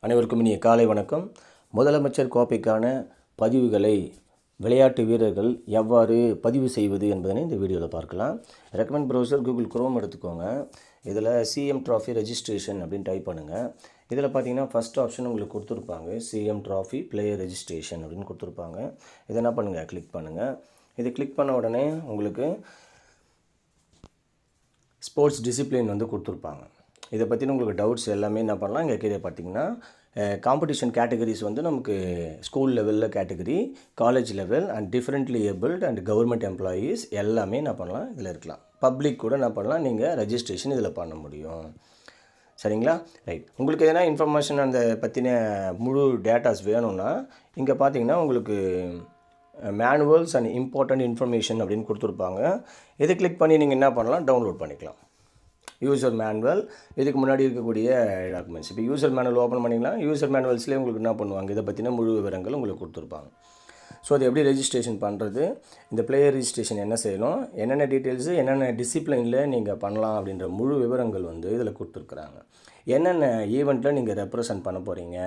அனைவருக்கும் இனிய காலை வணக்கம். முதலமைச்சர் கோப்பைக்கான பதிவுகளை விளையாட்டு வீரர்கள் எவ்வாறு பதிவு செய்வது என்பதனை இந்த வீடியோவில் பார்க்கலாம். ரெக்கமெண்ட் ப்ரௌசர் கூகுள் குரோம் எடுத்துக்கோங்க. இதில் சிஎம் ட்ராஃபி ரெஜிஸ்ட்ரேஷன் அப்படின்னு டைப் பண்ணுங்கள். இதில் பார்த்தீங்கன்னா ஃபஸ்ட் ஆப்ஷன் உங்களுக்கு கொடுத்துருப்பாங்க, சிஎம் ட்ராஃபி பிளேயர் ரெஜிஸ்ட்ரேஷன் அப்படின்னு கொடுத்துருப்பாங்க. இதை என்ன பண்ணுங்கள், கிளிக் பண்ணுங்கள். இதை கிளிக் பண்ண உடனே உங்களுக்கு ஸ்போர்ட்ஸ் டிசிப்ளின் வந்து கொடுத்துருப்பாங்க. இதை பற்றின உங்களுக்கு டவுட்ஸ் எல்லாமே என்ன பண்ணலாம், இங்கே கீழே பார்த்தீங்கன்னா காம்படிஷன் கேட்டகரிஸ் வந்து நமக்கு ஸ்கூல் லெவலில் category, college level and differently abled and government employees எல்லாமே என்ன பண்ணலாம், இதில் இருக்கலாம். பப்ளிக் கூட என்ன பண்ணலாம், நீங்கள் ரெஜிஸ்ட்ரேஷன் இதில் பண்ண முடியும். சரிங்களா? ரைட். உங்களுக்கு எதனா இன்ஃபர்மேஷன் அந்த பற்றின முழு டேட்டாஸ் வேணும்னா இங்கே பார்த்தீங்கன்னா உங்களுக்கு மேனுவல்ஸ் அண்ட் இம்பார்ட்டண்ட் இன்ஃபர்மேஷன் அப்படின்னு கொடுத்துருப்பாங்க. இதை கிளிக் பண்ணி நீங்கள் என்ன பண்ணலாம், டவுன்லோட் பண்ணிக்கலாம். யூசர் மேனுவல், இதுக்கு முன்னாடி இருக்கக்கூடிய டாக்குமெண்ட்ஸ். இப்போ யூசர் மேனுவல் ஓப்பன் பண்ணிக்கலாம். யூசர் மேனுவல்ஸ்லேயே உங்களுக்கு என்ன பண்ணுவாங்க, இதை பற்றின முழு விவரங்கள் உங்களுக்கு கொடுத்துருப்பாங்க. ஸோ அது எப்படி ரெஜிஸ்ட்ரேஷன் பண்ணுறது, இந்த பிளேயர் ரெஜிஸ்ட்ரேஷன் என்ன செய்யணும், என்னென்ன டீட்டெயில்ஸு, என்னென்ன டிசிப்ளினில் நீங்கள் பண்ணலாம் அப்படின்ற முழு விவரங்கள் வந்து இதில் கொடுத்துருக்குறாங்க. என்னென்ன ஈவெண்ட்டில் நீங்கள் ரெப்ரசன்ட் பண்ண போகிறீங்க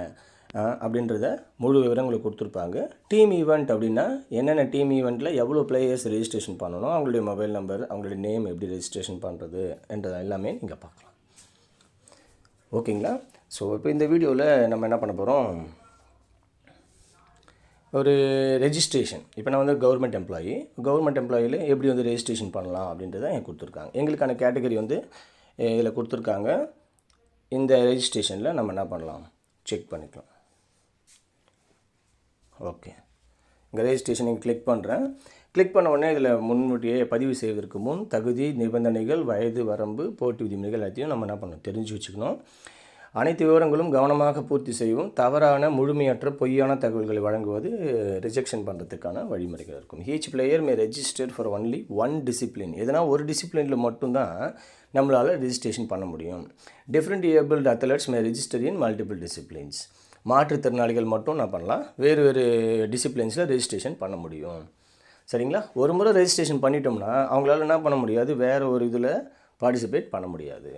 அப்படின்றத முழு விவரங்களுக்கு கொடுத்துருப்பாங்க. டீம் ஈவெண்ட் அப்படின்னா என்னென்ன டீம் ஈவெண்ட்டில் எவ்வளோ பிளேயர்ஸ் ரெஜிஸ்ட்ரேஷன் பண்ணணும், அவங்களுடைய மொபைல் நம்பர், அவங்களுடைய நேம் எப்படி ரெஜிஸ்ட்ரேஷன் பண்ணுறது என்றது எல்லாமே நீங்கள் பார்க்கலாம். ஓகேங்களா? ஸோ இப்போ இந்த வீடியோவில் நம்ம என்ன பண்ண போகிறோம், ஒரு ரெஜிஸ்ட்ரேஷன். இப்போ நான் வந்து கவர்மெண்ட் எம்ப்ளாயில் எப்படி வந்து ரெஜிஸ்ட்ரேஷன் பண்ணலாம் அப்படின்றத எனக்கு கொடுத்துருக்காங்க. எங்களுக்கான கேட்டகரி வந்து இதில் கொடுத்துருக்காங்க. இந்த ரெஜிஸ்ட்ரேஷனில் நம்ம என்ன பண்ணலாம், செக் பண்ணிக்கலாம். ஓகே, இங்கே ரெஜிஸ்ட்ரேஷன் கிளிக் பண்ணுறேன். கிளிக் பண்ண உடனே இதில் முன்கூட்டியே பதிவு செய்வதற்கு முன் தகுதி, நிபந்தனைகள், வயது வரம்பு, போட்டி விதிமுறைகள் எல்லாத்தையும் நம்ம என்ன பண்ணணும், தெரிஞ்சு வச்சுக்கணும். அனைத்து விவரங்களும் கவனமாக பூர்த்தி செய்யவும். தவறான, முழுமையற்ற, பொய்யான தகவல்களை வழங்குவது ரிஜெக்ஷன் பண்ணுறதுக்கான வழிமுறைகள் இருக்கும். Each player May register for only one discipline. எதனா ஒரு டிசிப்ளினில் மட்டும்தான் நம்மளால் ரெஜிஸ்ட்ரேஷன் பண்ண முடியும். Different abled athletes May register in multiple disciplines. மாற்றுத்திறனாளிகள் மட்டும் என்ன பண்ணலாம், வேறு வேறு டிசிப்ளின்ஸில் ரெஜிஸ்ட்ரேஷன் பண்ண முடியும். சரிங்களா? ஒரு முறை ரெஜிஸ்ட்ரேஷன் பண்ணிட்டோம்னா அவங்களால என்ன பண்ண முடியாது, வேறு ஒரு இதில் பார்ட்டிசிபேட் பண்ண முடியாது.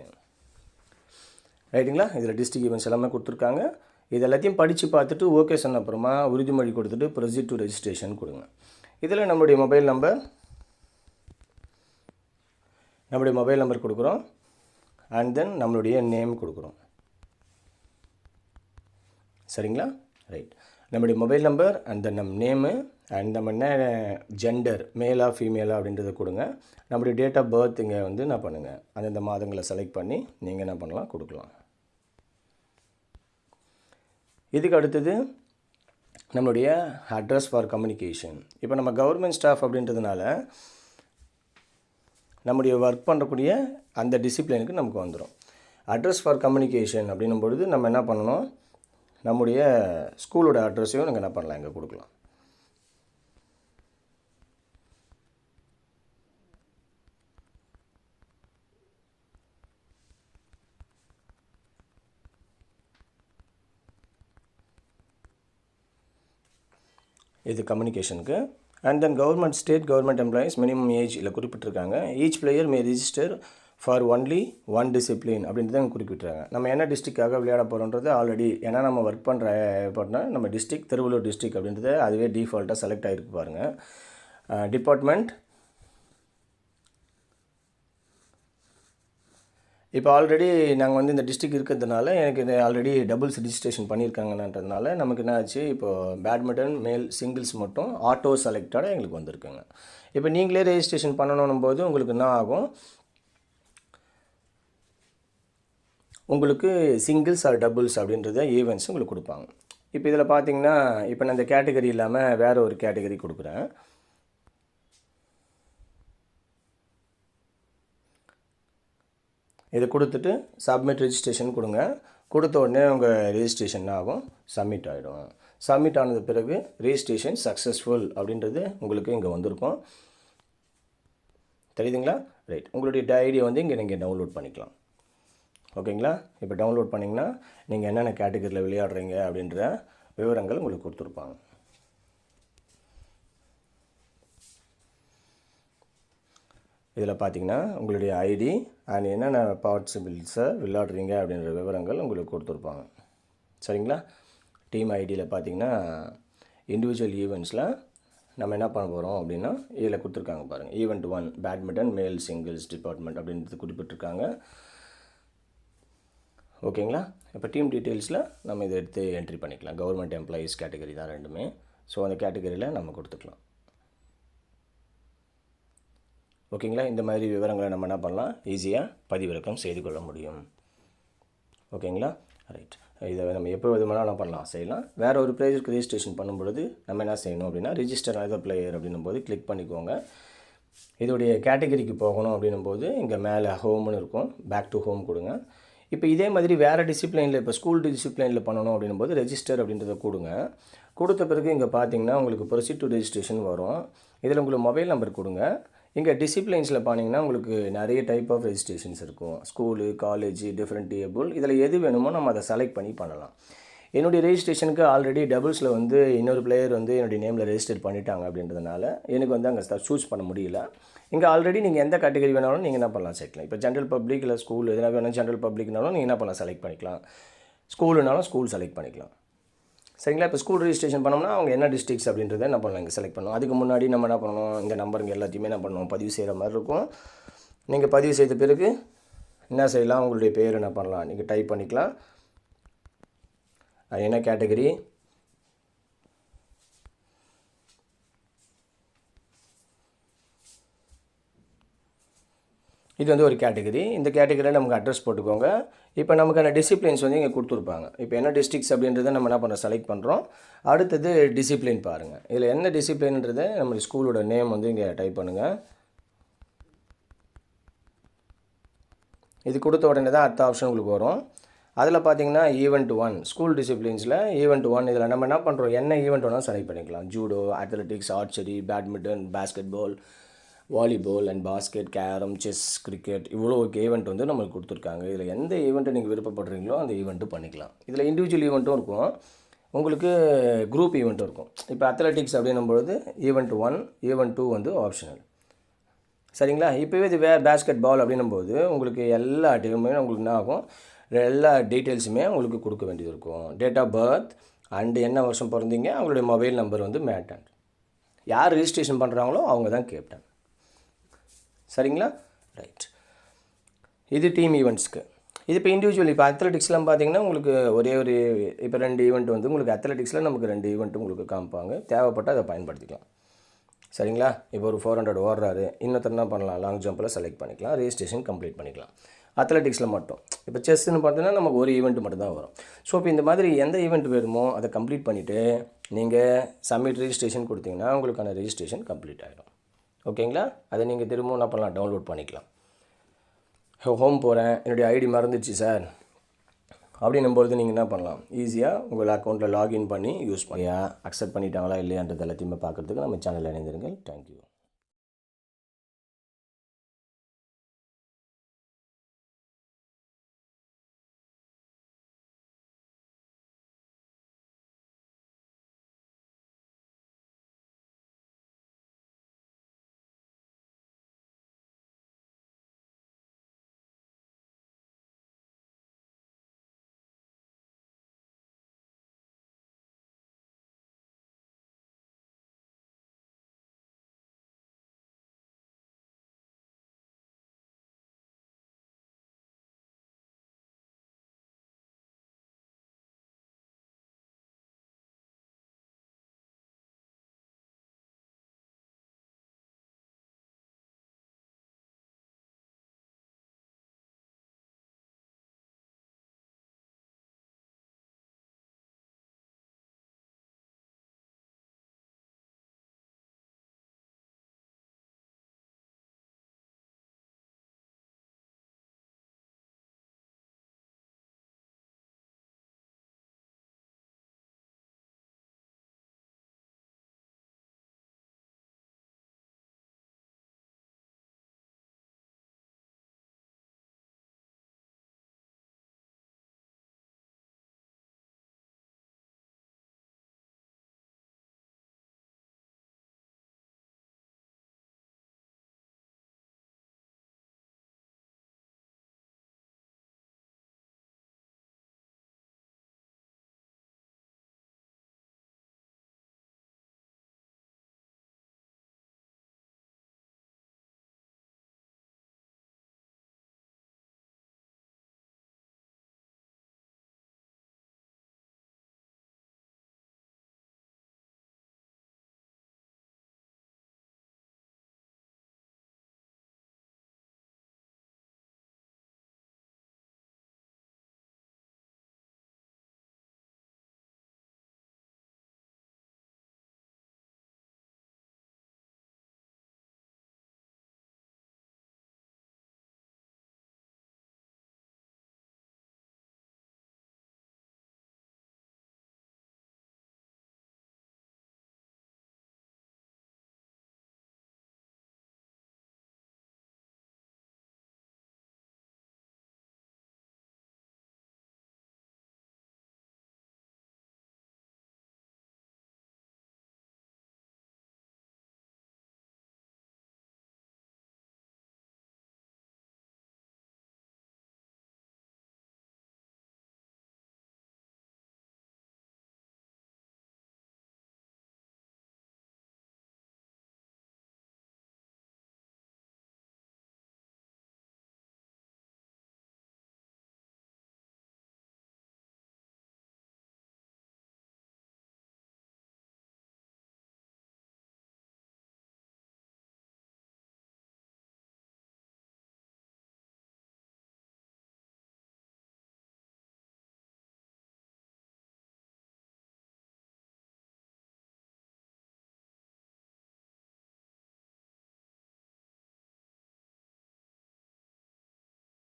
ரைட்டுங்களா? இதில் டிஸ்ட்ரிக்ட் ஈவெண்ட்ஸ் எல்லாமே கொடுத்துருக்காங்க. இது எல்லாத்தையும் படித்து பார்த்துட்டு ஓகே சொன்ன அப்புறமா உறுதிமொழி கொடுத்துட்டு ப்ரொசீட் டு ரெஜிஸ்ட்ரேஷன் கொடுங்க. இதில் நம்மளுடைய மொபைல் நம்பர் கொடுக்குறோம். அண்ட் தென் நம்மளுடைய நேம் கொடுக்குறோம். சரிங்களா? ரைட். நம்முடைய மொபைல் நம்பர் அண்ட் தென் நம்ம நேமு அண்ட் நம்ம என்ன ஜெண்டர், மேலா ஃபீமேலா அப்படின்றத கொடுங்க. நம்முடைய டேட் ஆஃப் பர்த் இங்கே வந்து என்ன பண்ணுங்கள், அந்தந்த மாதங்களை செலக்ட் பண்ணி நீங்கள் என்ன பண்ணலாம், கொடுக்கலாம். இதுக்கு அடுத்தது நம்மளுடைய அட்ரஸ் ஃபார் கம்யூனிகேஷன். இப்போ நம்ம கவர்மெண்ட் ஸ்டாஃப் அப்படின்றதுனால நம்முடைய ஒர்க் பண்ணக்கூடிய அந்த டிசிப்ளினுக்கு நமக்கு வந்துடும். அட்ரஸ் ஃபார் கம்யூனிகேஷன் அப்படின்னும் பொழுது நம்ம என்ன பண்ணணும், நம்முடைய ஸ்கூலோட அட்ரஸையும் நீங்கள் என்ன பண்ணலாம், இங்கே கொடுக்கலாம். இது கம்யூனிகேஷனுக்கு. And then government, state government employees minimum age இல்லை குறிப்பிட்டிருக்காங்க. Each player may register for only one discipline அப்படின்றத குறிப்பிட்றாங்க. நம்ம என்ன டிஸ்ட்ரிக்டாக விளையாட போகிறோன்றது ஆல்ரெடி, ஏன்னா நம்ம ஒர்க் பண்ணுற ஏர்போர்ட்னா நம்ம டிஸ்ட்ரிக்ட் திருவள்ளூர் டிஸ்ட்ரிக்ட் அப்படின்றத அதுவே டிஃபால்ட்டாக செலக்ட் ஆகிருக்கு பாருங்கள். டிபார்ட்மெண்ட் இப்போ ஆல்ரெடி நாங்கள் வந்து இந்த டிஸ்ட்ரிக்ட் இருக்கிறதுனால எனக்கு இது ஆல்ரெடி டபுள்ஸ் ரெஜிஸ்ட்ரேஷன் பண்ணியிருக்காங்கன்றதுனால நமக்கு என்ன ஆச்சு, இப்போது பேட்மிண்டன் மேல் சிங்கிள்ஸ் மட்டும் ஆட்டோ செலக்டடாக எங்களுக்கு வந்திருக்குங்க. இப்போ நீங்களே ரெஜிஸ்ட்ரேஷன் பண்ணணும் போது உங்களுக்கு என்ன ஆகும், உங்களுக்கு சிங்கிள்ஸ் ஆர் டபுள்ஸ் அப்படின்றத ஈவெண்ட்ஸ் உங்களுக்கு கொடுப்பாங்க. இப்போ இதில் பார்த்தீங்கன்னா இப்போ நான் இந்த கேட்டகரி இல்லாமல் வேறு ஒரு கேட்டகரி கொடுக்குறேன். இதை கொடுத்துட்டு சப்மிட் ரெஜிஸ்ட்ரேஷன் கொடுங்க. கொடுத்த உடனே உங்கள் ரெஜிஸ்ட்ரேஷன் ஆகும், சப்மிட் ஆகிடும். சப்மிட் ஆனது பிறகு ரெஜிஸ்ட்ரேஷன் சக்ஸஸ்ஃபுல் அப்படின்றது உங்களுக்கு இங்கே வந்திருக்கும். தெரியுதுங்களா? ரைட். உங்களுடைய டைரியை வந்து இங்கே நீங்கள் டவுன்லோட் பண்ணிக்கலாம். ஓகேங்களா? இப்போ டவுன்லோட் பண்ணிங்கன்னா நீங்கள் என்னென்ன கேட்டகரியில் விளையாடுறீங்க அப்படின்ற விவரங்கள் உங்களுக்கு கொடுத்துருப்பாங்க. இதில் பார்த்தீங்கன்னா உங்களுடைய ஐடி அண்ட் என்னென்ன பார்ட்டிசிபிள்ஸை விளையாடுறீங்க அப்படின்ற விவரங்கள் உங்களுக்கு கொடுத்துருப்பாங்க. சரிங்களா. டீம் ஐடியில் பார்த்தீங்கன்னா இண்டிவிஜுவல் ஈவெண்ட்ஸில் நம்ம என்ன பண்ண போகிறோம் அப்படின்னா இதில் கொடுத்துருக்காங்க பாருங்கள். ஈவெண்ட் 1 பேட்மிண்டன் மேல் சிங்கிள்ஸ் டிபார்ட்மெண்ட் அப்படின்றது குறிப்பிட்டிருக்காங்க. ஓகேங்களா. இப்போ டீம் டீட்டெயில்ஸில் நம்ம இதை எடுத்து என்ட்ரி பண்ணிக்கலாம். கவர்மெண்ட் எம்ப்ளாயீஸ் கேட்டகரி தான் ரெண்டுமே. ஸோ அந்த கேட்டகரியில் நம்ம கொடுத்துக்கலாம். ஓகேங்களா. இந்த மாதிரி விவரங்களை நம்ம என்ன பண்ணலாம், ஈஸியாக பதிவிறக்கம் செய்து கொள்ள முடியும். ஓகேங்களா. ரைட். இதை நம்ம எப்போ விதமான பண்ணலாம், செய்யலாம். வேறு ஒரு ப்ளேயருக்கு ரெஜிஸ்ட்ரேஷன் பண்ணும்பொழுது நம்ம என்ன செய்யணும் அப்படின்னா ரிஜிஸ்டர் அதர் பிளேயர் அப்படின்னும் போது கிளிக் பண்ணிக்கோங்க. இதோடைய கேட்டகரிக்கு போகணும் அப்படின்னும் போது இங்கே மேலே ஹோம்னு இருக்கும், பேக் டு ஹோம் கொடுங்க. இப்போ இதே மாதிரி வேறு டிசிப்ளைனில் இப்போ ஸ்கூல் டிசிப்ளைனில் பண்ணணும் அப்படின்னும் போது ரெஜிஸ்டர் அப்படின்றத கொடுங்க. கொடுத்த பிறகு இங்கே பார்த்தீங்கன்னா உங்களுக்கு ப்ரொசீட் டு ரெஜிஸ்ட்ரேஷன் வரும். இதில் உங்களுக்கு மொபைல் நம்பர் கொடுங்க. இங்கே டிசிப்ளைன்ஸில் பார்த்தீங்கன்னா உங்களுக்கு நிறைய டைப் ஆஃப் ரெஜிஸ்ட்ரேஷன்ஸ் இருக்கும். ஸ்கூலு, காலேஜ், டிஃப்ரெண்ட் டேபிள், இதில் எது வேணுமோ நம்ம அதை செலக்ட் பண்ணி பண்ணலாம். என்னுடைய ரெஜிஸ்ட்ரேஷனுக்கு ஆல்ரெடி டபுள்ஸில் வந்து இன்னொரு பிளேயர் வந்து என்னுடைய நேமில் ரெஜிஸ்டர் பண்ணிட்டாங்க அப்படின்றதுனால எனக்கு வந்து அங்கே சூஸ் பண்ண முடியல. இங்கே ஆல்ரெடி நீங்கள் எந்த கேட்டகரி வேணாலும் நீங்கள் என்ன பண்ணலாம் சேர்க்கலாம். இப்போ ஜென்ரல் பப்ளிக் இல்லை ஸ்கூல் எதுனா வேணும், ஜென்ரல் பப்ளிக்னாலும் நீங்கள் என்ன பண்ணலாம் செலக்ட் பண்ணிக்கலாம். ஸ்கூலுனாலும் ஸ்கூல் செலக்ட் பண்ணிக்கலாம். சரிங்களா. இப்போ ஸ்கூல் ரெஜிஸ்ட்ரேஷன் பண்ணோம்னா அவங்க என்ன டிஸ்ட்ரிக்ஸ் அப்படின்றத என்ன பண்ணலாம் இங்கே செலக்ட் பண்ணணும். அதுக்கு முன்னாடி நம்ம என்ன பண்ணணும், இந்த நம்பருங்க எல்லாத்தையுமே என்ன பண்ணணும் பதிவு செய்கிற மாதிரி இருக்கும். நீங்கள் பதிவு செய்த பிறகு என்ன செய்யலாம், உங்களுடைய பேர் என்ன பண்ணலாம் நீங்கள் டைப் பண்ணிக்கலாம். அது என்ன கேட்டகரி, இது வந்து ஒரு கேட்டகரி. இந்த கேட்டகரியில் நமக்கு அட்ரஸ் போட்டுக்கோங்க. இப்போ நமக்கான டிசிப்ளின்ஸ் வந்து இங்கே கொடுத்துருப்பாங்க. இப்போ என்ன டிஸ்ட்ரிக்ஸ் அப்படின்றத நம்ம என்ன பண்ணுறோம் செலக்ட் பண்ணுறோம். அடுத்தது டிசிப்ளின் பாருங்கள். இதில் என்ன டிசிப்ளின்ன்றதை நம்ம ஸ்கூலோட நேம் வந்து இங்கே டைப் பண்ணுங்கள். இது கொடுத்த உடனே தான் அடுத்த ஆப்ஷன் உங்களுக்கு வரும். அதில் பார்த்தீங்கன்னா ஈவெண்ட் 1 ஸ்கூல் டிசிப்ளின்ஸில் ஈவெண்ட் 1 இதில் நம்ம என்ன பண்ணுறோம், என்ன ஈவெண்ட் வேணாலும் செலக்ட் பண்ணிக்கலாம். Judo, athletics, archery, badminton, basketball, volleyball and basket, carrom, chess, cricket, இவ்வளோ ஈவெண்ட் வந்து நம்மளுக்கு கொடுத்துருக்காங்க. இதில் எந்த ஈவெண்ட்டை நீங்கள் விருப்பப்படுறீங்களோ அந்த ஈவெண்ட்டு பண்ணிக்கலாம். இதில் இண்டிவிஜுவல் ஈவெண்ட்டும் இருக்கும், உங்களுக்கு குரூப் ஈவெண்ட்டும் இருக்கும். இப்போ அத்லெட்டிக்ஸ் அப்படின்னும்பொழுது ஈவெண்ட் 1, ஈவெண்ட் 2 வந்து ஆப்ஷனல். சரிங்களா. இப்போவே இது பேஸ்கெட் பால் அப்படின்னும்போது உங்களுக்கு எல்லா டீமுமே உங்களுக்கு என்ன ஆகும், எல்லா டீட்டெயில்ஸுமே உங்களுக்கு கொடுக்க வேண்டியது இருக்கும். டேட் ஆஃப் பர்த் அண்டு என்ன வருஷம் பிறந்தீங்க, அவங்களுடைய மொபைல் நம்பர் வந்து மேட்டன். யார் ரெஜிஸ்ட்ரேஷன் பண்ணுறாங்களோ அவங்க தான் கேப்டன். சரிங்களா. ரைட். இது டீம் ஈவெண்ட்ஸ்க்கு. இது இப்போ இண்டிவிஜுவல். இப்போ அத்லெட்டிக்ஸ்லாம் பார்த்தீங்கன்னா உங்களுக்கு ஒரே ஒரு இப்போ 2 ஈவெண்ட் வந்து உங்களுக்கு அத்லெட்டிக்ஸில் நமக்கு 2 ஈவெண்ட்டு உங்களுக்கு காமிப்பாங்க. தேவைப்பட்டால் அதை பயன்படுத்திக்கலாம். சரிங்களா. இப்போ ஒரு 400 ஓடுறாரு, இன்னொருத்தர் என்ன பண்ணலாம், லாங் ஜம்பில் செலக்ட் பண்ணிக்கலாம், ரெஜிஸ்ட்ரேஷன் கம்ப்ளீட் பண்ணிக்கலாம். அத்லெட்டிக்ஸில் மட்டும். இப்போ செஸ்ன்னு பார்த்தீங்கன்னா நமக்கு ஒரு ஈவெண்ட் மட்டும் தான் வரும். ஸோ இப்போ இந்த மாதிரி எந்த ஈவெண்ட் வேணுமோ அதை கம்ப்ளீட் பண்ணிவிட்டு நீங்கள் சப்மிட் ரெஜிஸ்ட்ரேஷன் கொடுத்தீங்கன்னா உங்களுக்கான ரெஜிஸ்ட்ரேஷன் கம்ப்ளீட் ஆகிடும். ஓகேங்களா. அதை நீங்கள் திரும்பவும் என்ன பண்ணலாம், டவுன்லோட் பண்ணிக்கலாம். ஹோம் போகிறேன், என்னுடைய ஐடி மறந்துச்சு சார் அப்படின்னும்போது நீங்கள் என்ன பண்ணலாம், ஈஸியாக உங்கள் அக்கௌண்ட்டில் லாகின் பண்ணி யூஸ் பண்ணியா அக்செப்ட் பண்ணிட்டாங்களா இல்லையான்றது எல்லாத்தையுமே பார்க்குறதுக்கு நம்ம சேனலில் இணைந்திருங்கள். தேங்க்யூ.